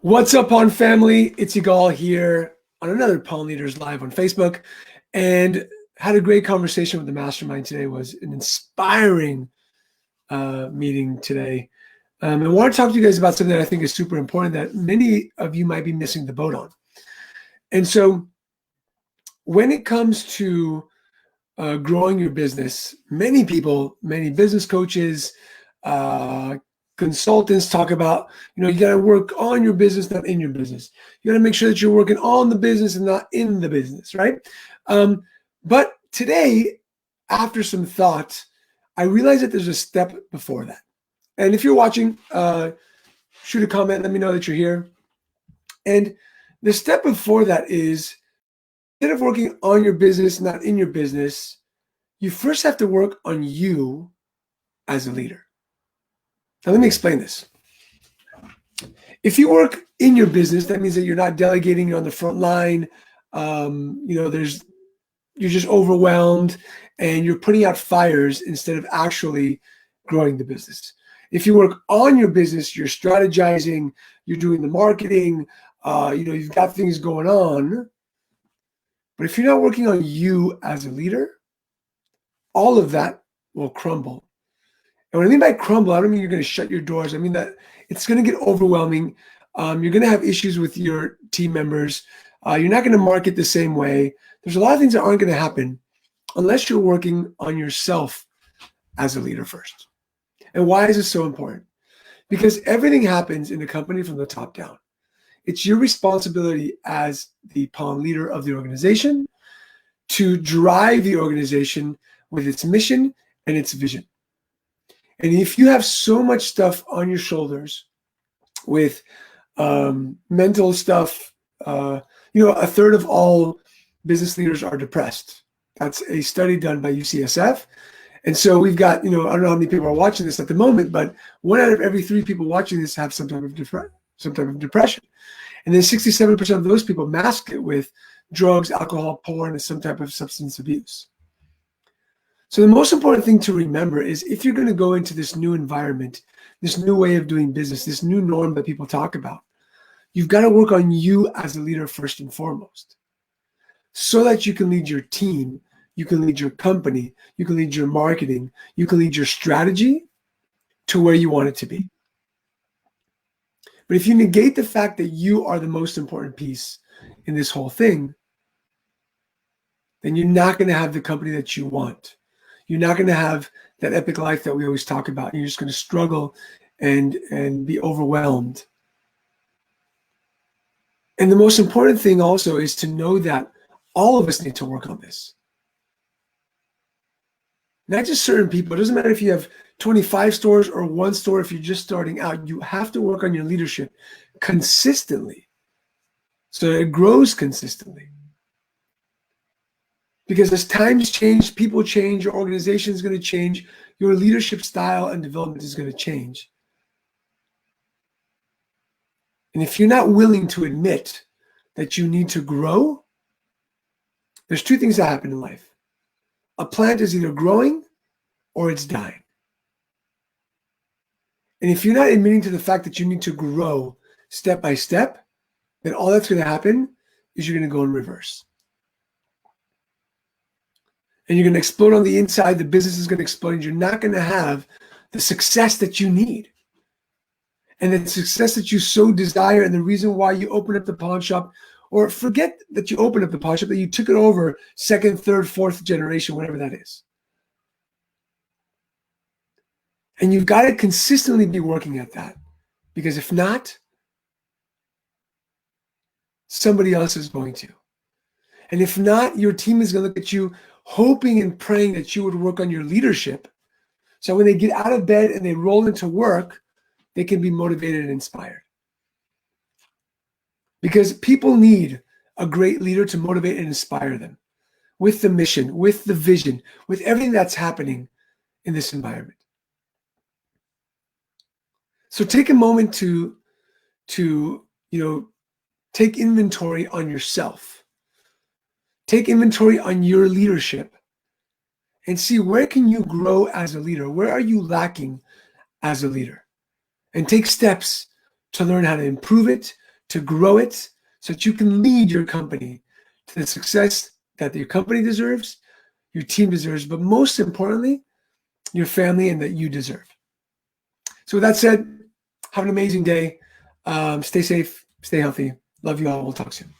What's up, Pawn family? It's Yigal here on another Pawn Leaders Live on Facebook, and had a great conversation with the mastermind today. It was an inspiring meeting today. I want to talk to you guys about something that I think is super important that many of you might be missing the boat on. And so when it comes to growing your business, many people, many business coaches, consultants talk about, you got to work on your business, not in your business. You got to make sure that you're working on the business and not in the business, right? But today, after some thought, I realized that there's a step before that. And if you're watching, shoot a comment, let me know that you're here. And the step before that is, instead of working on your business, not in your business, you first have to work on you as a leader. Now, let me explain this. If you work in your business, that means that you're not delegating, you're on the front line. You're just overwhelmed and you're putting out fires instead of actually growing the business. If you work on your business, you're strategizing, you're doing the marketing, you've got things going on. But if you're not working on you as a leader, all of that will crumble. And what I mean by crumble, I don't mean you're going to shut your doors. I mean that it's going to get overwhelming. You're going to have issues with your team members. You're not going to market the same way. There's a lot of things that aren't going to happen unless you're working on yourself as a leader first. And why is this so important? Because everything happens in the company from the top down. It's your responsibility as the pawn leader of the organization to drive the organization with its mission and its vision. And if you have so much stuff on your shoulders with mental stuff, a third of all business leaders are depressed. That's a study done by UCSF. And so we've got, I don't know how many people are watching this at the moment, but 1 out of every 3 people watching this have some type of depression. And then 67% of those people mask it with drugs, alcohol, porn, and some type of substance abuse. So the most important thing to remember is if you're going to go into this new environment, this new way of doing business, this new norm that people talk about, you've got to work on you as a leader first and foremost, so that you can lead your team, you can lead your company, you can lead your marketing, you can lead your strategy to where you want it to be. But if you negate the fact that you are the most important piece in this whole thing, then you're not going to have the company that you want. You're not going to have that epic life that we always talk about. You're just going to struggle and be overwhelmed. And the most important thing also is to know that all of us need to work on this. Not just certain people. It doesn't matter if you have 25 stores or 1 store. If you're just starting out, you have to work on your leadership consistently so that it grows consistently. Because as times change, people change, your organization is going to change, your leadership style and development is going to change. And if you're not willing to admit that you need to grow, there's 2 things that happen in life. A plant is either growing or it's dying. And if you're not admitting to the fact that you need to grow step by step, then all that's going to happen is you're going to go in reverse. And you're going to explode on the inside. The business is going to explode. And you're not going to have the success that you need. And the success that you so desire, and the reason why you open up the pawn shop, or forget that you opened up the pawn shop, that you took it over 2nd, 3rd, 4th generation, whatever that is. And you've got to consistently be working at that. Because if not, somebody else is going to. And if not, your team is going to look at you hoping and praying that you would work on your leadership. So when they get out of bed and they roll into work, they can be motivated and inspired. Because people need a great leader to motivate and inspire them with the mission, with the vision, with everything that's happening in this environment. So take a moment to take inventory on yourself. Take inventory on your leadership and see where can you grow as a leader? Where are you lacking as a leader? And take steps to learn how to improve it, to grow it so that you can lead your company to the success that your company deserves, your team deserves, but most importantly, your family and that you deserve. So with that said, have an amazing day. Stay safe, stay healthy. Love you all. We'll talk soon.